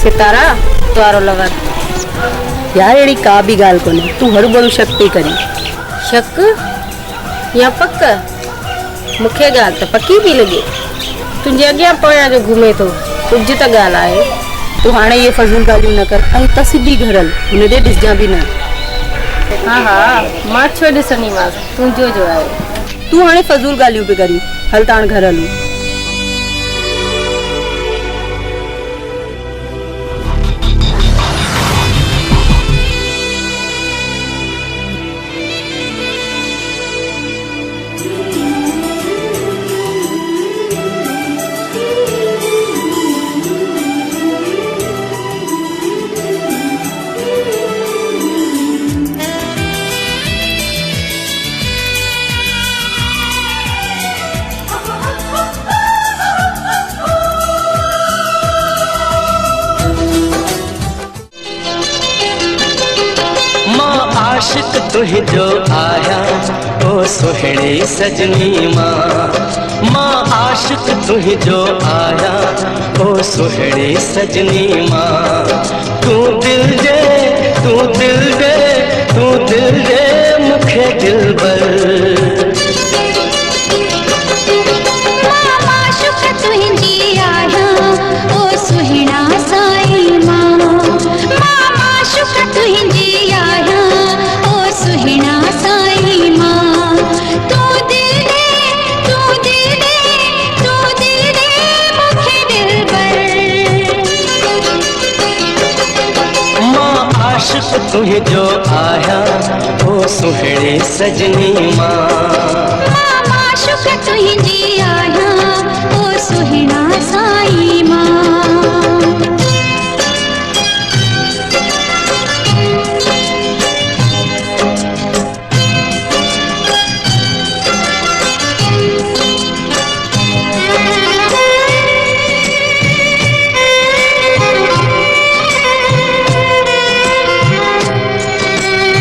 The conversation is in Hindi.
सितारा द्वारो लगा यार अड़ी का भी गाल कोने तू हर बड़ू शक पई करी। शक या पक मुखे गाल तो पक्की भी लगे तुझे अॻियां पोयां जो घुमे तो कुछ तो गाल आहे। तू हाणे ये फजूल गालियूं न कर ऐं त सिधी घरल हुन दे ॾिसजां भी न। हाँ मां छो ॾिसंदीमांसि तुंहिंजो जो आहे। तू हाणे फजूल गालियूं पे करी हल ताण घर हलूं। आशिक तुझो आया ओ सुहिणी सजनी मां आशिक तुझो आया ओ सुहिणी सजनी मां तू दिल दे तू दिल दे तू दिल दे मुखे दिलबर। तुझो आया ओ सुहिणी सजनी मां।